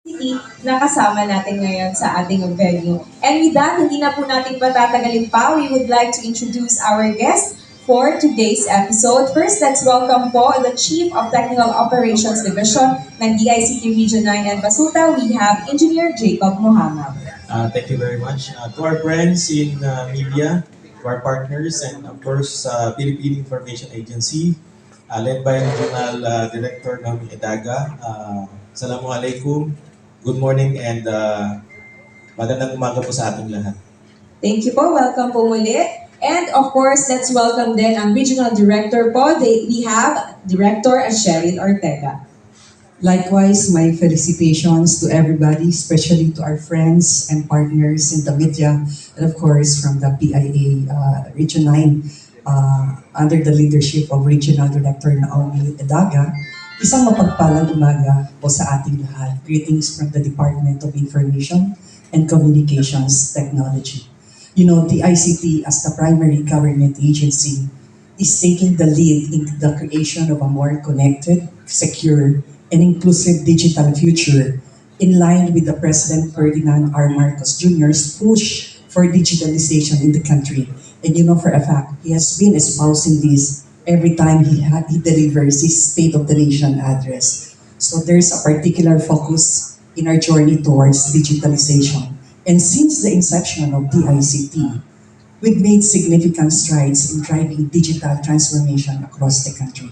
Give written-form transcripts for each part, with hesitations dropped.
City na kasama natin ngayon sa ating venue. And with that, hindi na po natin patatagalin pa. We would like to introduce our guest for today's episode. First, let's welcome po the Chief of Technical Operations Division ng DICT Region 9 and Basuta. We have Engineer Jacob Muhammad. Thank you very much. To our friends in media, to our partners, and of course, Philippine Information Agency, led by Regional Director Naomi Edaga. Assalamualaikum, good morning, and magandang umaga po sa ating lahat. Thank you po. Welcome po muli. And of course, let's welcome din ang Regional Director po. We have Director Sheryl Ortega. Likewise, my felicitations to everybody, especially to our friends and partners in the media, and of course from the PIA Region 9, under the leadership of Regional Director Naomi Edaga. Isang mapagpalang umaga po sa ating lahat. Greetings from the Department of Information and Communications Technology. You know, the ICT as the primary government agency is taking the lead in the creation of a more connected, secure, and inclusive digital future in line with the President Ferdinand R. Marcos Jr.'s push for digitalization in the country. And you know for a fact, he has been espousing this every time he delivers his State of the Nation address. So there's a particular focus in our journey towards digitalization. And since the inception of DICT, we've made significant strides in driving digital transformation across the country.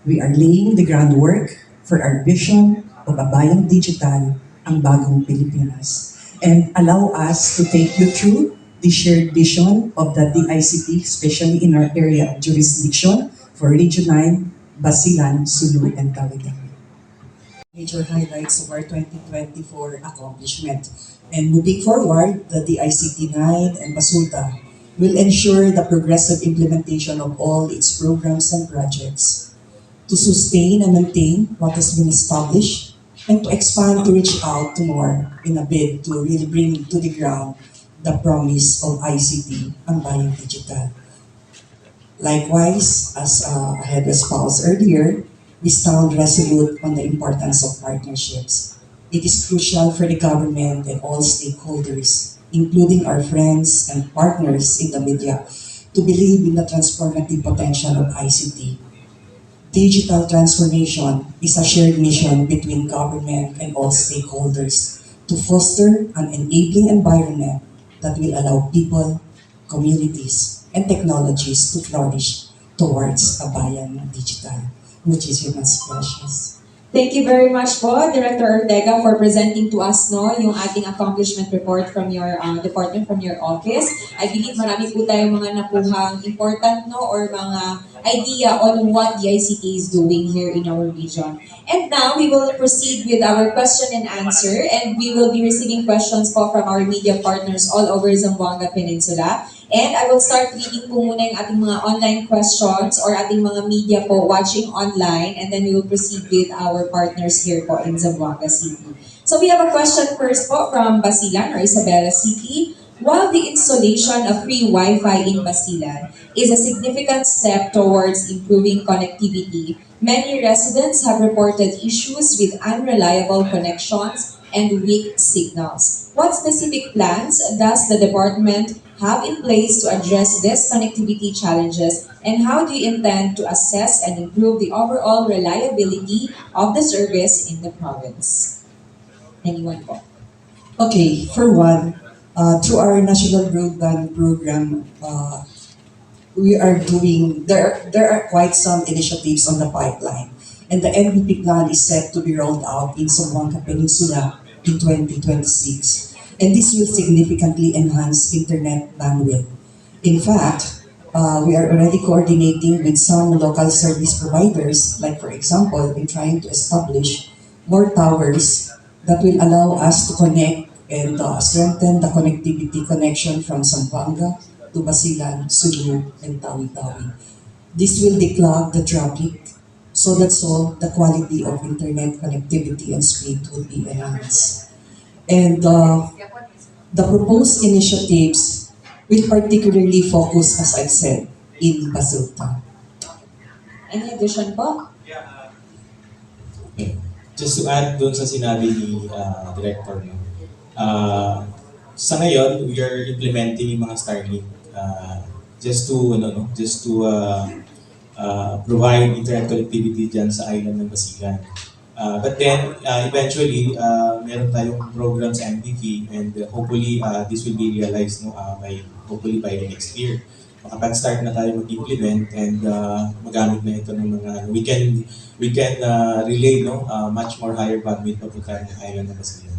We are laying the groundwork for our vision of a bayang digital, ang bagong Pilipinas. And allow us to take you through the shared vision of the DICT, especially in our area of jurisdiction for Region 9, Basilan, Sulu, and Tawi-Tawi. Major highlights of our 2024 accomplishment. And moving forward, the DICT 9 and Basuta will ensure the progressive implementation of all its programs and projects to sustain and maintain what has been established and to expand to reach out to more in a bid to really bring to the ground the promise of ICT, ang bayang digital. Likewise, as I had espoused earlier, we stand resolute on the importance of partnerships. It is crucial for the government and all stakeholders, including our friends and partners in the media, to believe in the transformative potential of ICT. Digital transformation is a shared mission between government and all stakeholders to foster an enabling environment that will allow people, communities, and technologies to flourish towards a bayan digital, which is humans precious. Thank you very much po, Director Ortega, for presenting to us yung ating accomplishment report from your department, from your office. I believe marami po tayong mga nakuhang important or mga idea on what the ICT is doing here in our region. And now, we will proceed with our question and answer, and we will be receiving questions po from our media partners all over Zamboanga Peninsula. And I will start reading po muna yung ating mga online questions or ating mga media po watching online, and then we will proceed with our partners here po in Zamboanga City. So we have a question first po from Basilan or Isabela City. While the installation of free Wi-Fi in Basilan is a significant step towards improving connectivity, many residents have reported issues with unreliable connections and weak signals. What specific plans does the department have in place to address these connectivity challenges, and how do you intend to assess and improve the overall reliability of the service in the province? Anyone po? Okay, for one, through our national broadband program, we are doing, there are quite some initiatives on the pipeline. And the MVP plan is set to be rolled out in Zamboanga Peninsula in 2026. And this will significantly enhance internet bandwidth. In fact, we are already coordinating with some local service providers, like for example, in trying to establish more towers that will allow us to connect and strengthen the connectivity connection from Zamboanga to Basilan, Sulu, and Tawi-Tawi. This will declog the traffic so that the quality of internet connectivity and speed will be enhanced. And the proposed initiatives will particularly focus, as I've said, in Basuta. Any addition po? Okay. just to add doon sa sinabi ni Director, no? Sa ngayon, we are implementing yung mga Starlink just to provide internet connectivity dyan sa island ng Basilan. But then, eventually, meron tayong program sa MTV and hopefully, this will be realized hopefully by next year. Makapag-start na tayo mag-implement and magamit na ito ng mga, we can relay much more higher bandwidth papunta ng island ng Basilan.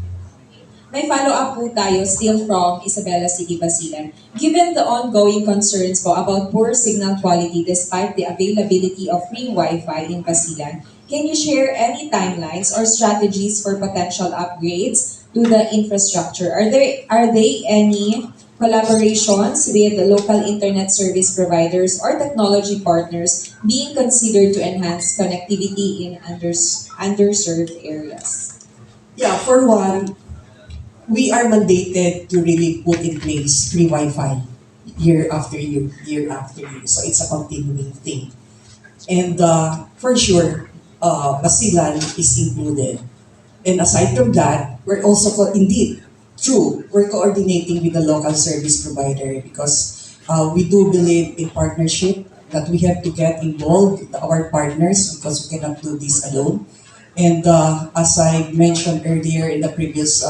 May follow-up po tayo still from Isabela City, Basilan. Given the ongoing concerns po about poor signal quality despite the availability of free Wi-Fi in Basilan, can you share any timelines or strategies for potential upgrades to the infrastructure? Are there any collaborations with the local internet service providers or technology partners being considered to enhance connectivity in underserved areas? Yeah, for one, we are mandated to really put in place free Wi-Fi year after year, year after year. So it's a continuing thing. And for sure, Basilan is included. And aside from that, we're also, we're coordinating with the local service provider because we do believe in partnership, that we have to get involved with our partners because we cannot do this alone. And as I mentioned earlier in the previous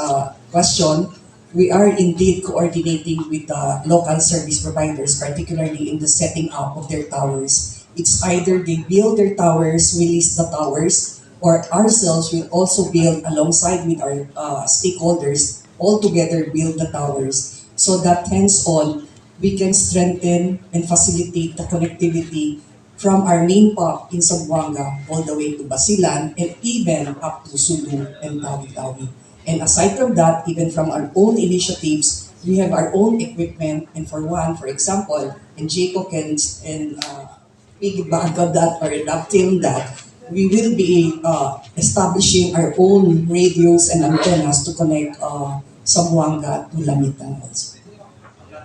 question, we are indeed coordinating with the local service providers, particularly in the setting up of their towers. It's either they build their towers, we lease the towers, or ourselves will also build alongside with our stakeholders, all together build the towers so that hands-on we can strengthen and facilitate the connectivity from our main POP in Zamboanga all the way to Basilan and even up to Sulu and Tawi-Tawi. And aside from that, even from our own initiatives, we have our own equipment. And for example, and Jacob can piggyback on that or dovetail that, we will be establishing our own radios and antennas to connect Zamboanga to Lamitan also.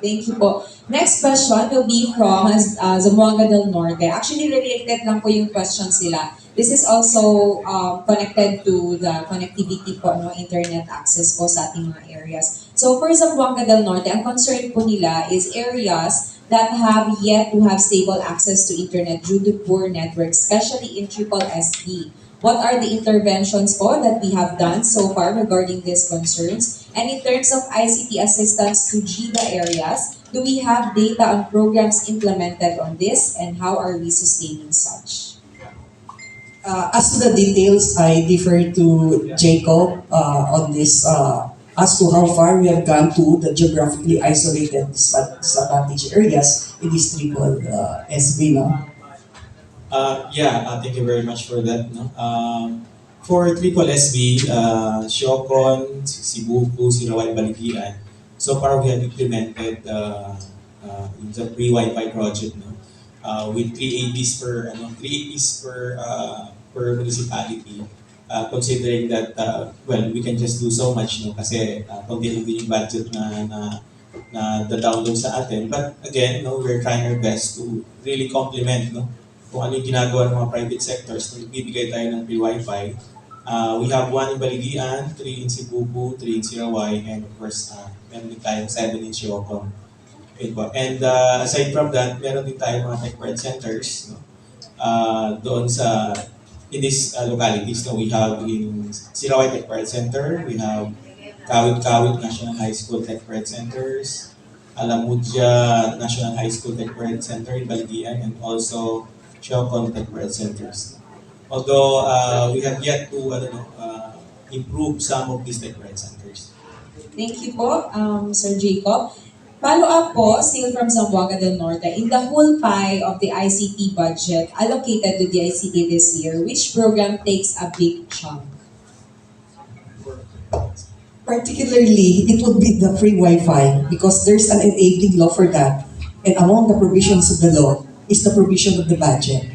Thank you po. Next question will be from Zamboanga del Norte. Actually, related lang po yung questions nila. This is also connected to the connectivity po, internet access po sa ating mga areas. So for Zamboanga del Norte, ang concern po nila is areas that have yet to have stable access to internet due to poor networks, especially in SSSB. What are the interventions po that we have done so far regarding these concerns? And in terms of ICT assistance to GIDA areas, do we have data on programs implemented on this and how are we sustaining such? As to the details, I defer to Jacob on this as to how far we have gone to the geographically isolated disadvantaged areas in this triple SB. No? Thank you very much for that. No? For Triple SB, Siocon, Sibuku, Sirawai, Baligian, so far we have implemented the free Wi-Fi project, no? With 3 APs per municipality. Considering that we can just do so much, no? Kasi konti lang din yung budget na download sa atin. But again, we're trying our best to really complement, kung ano yung ginagawa ng mga private sectors na nagbibigay tayo ng free Wi-Fi. We have 1 in Baligian, 3 in Sibuku, 3 in Sirawai, and of course, meron din tayong 7 in Siocon. And aside from that, meron din tayong mga tech centers, doon in these localities. We have in Sirawai Tech Center, we have Kawit National High School Tech Centers, Alamudja National High School Tech Center in Baligian, and also Siocon Tech Centers. Although we have yet to improve some of these tech centers. Thank you po, Sir Jacob. Follow-up po, still from Zamboanga del Norte. In the whole pie of the ICT budget allocated to the ICT this year, which program takes a big chunk? Particularly, it would be the free Wi-Fi because there's an enabling law for that. And among the provisions of the law is the provision of the budget.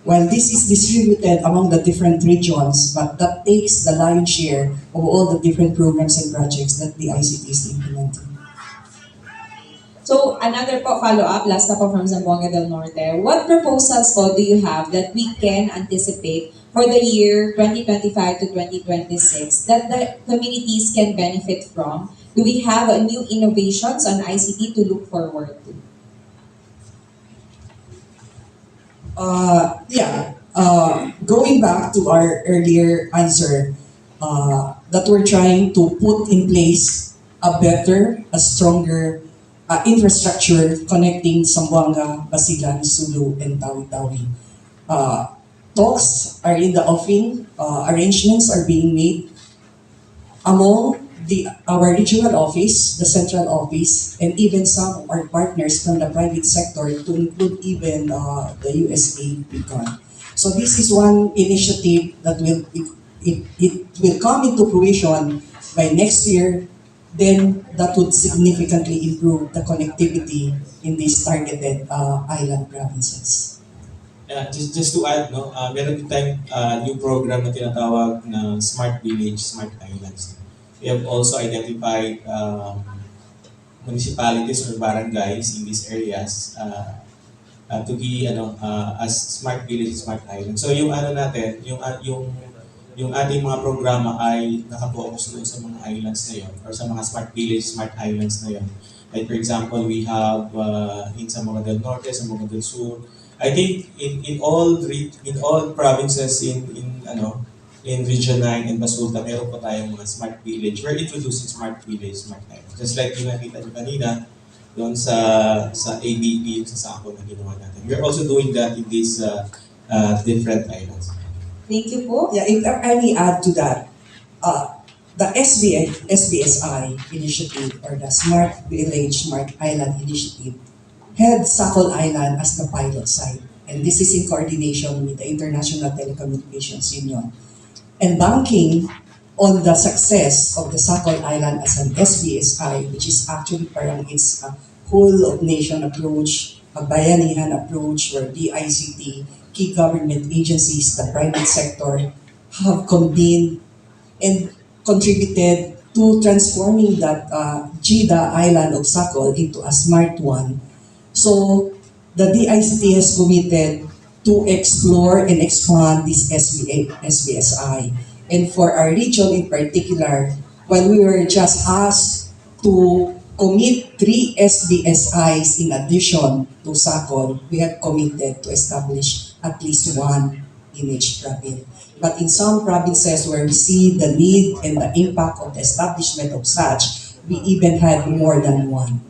While this is distributed among the different regions, but that takes the lion's share of all the different programs and projects that the ICT is implementing. So another po follow-up, last na po from Zamboanga del Norte. What proposals po do you have that we can anticipate for the year 2025 to 2026 that the communities can benefit from? Do we have new innovations on ICT to look forward to? Going back to our earlier answer, that we're trying to put in place a better, a stronger infrastructure connecting Zamboanga, Basilan, Sulu, and Tawi-Tawi. Talks are in the offing, arrangements are being made among our regional office, the central office, and even some of our partners from the private sector to include even the USA Beacon. So this is one initiative that it will come into fruition by next year. Then that would significantly improve the connectivity in these targeted island provinces. Just to add, no, meron din tayong new program na tinatawag na Smart Village, Smart Islands. We have also identified municipalities or barangays in these areas to be as Smart Village, Smart Island. So yung ano natin, yung ating mga programa ay nakapokus doon sa mga islands na yon or sa mga Smart Village, Smart Islands na yon. Like for example, we have in Zamboanga del Norte, Zamboanga del Sur. I think in all provinces in Region 9 and Basulta, meron pa tayong mga Smart Village. We're introducing Smart Village, Smart Island. Just like yung nakita nyo kanina, doon sa ABP, sa Sako na ginawa natin. We're also doing that in these different islands. Thank you po. Yeah, if I may add to that, the SBSI initiative or the Smart Village, Smart Island initiative had Sakol Island as the pilot site. And this is in coordination with the International Telecommunications Union. And banking on the success of the Sakol Island as an SBSI, which is actually parang it's a whole of nation approach, a bayanihan approach where DICT, key government agencies, the private sector have convened and contributed to transforming that GIDA island of Sakol into a smart one. So the DICT has committed to explore and expand this SBSI. And for our region in particular, when we were just asked to commit 3 SBSIs in addition to Sakol, we have committed to establish at least one in each province. But in some provinces where we see the need and the impact of the establishment of such, we even had more than one.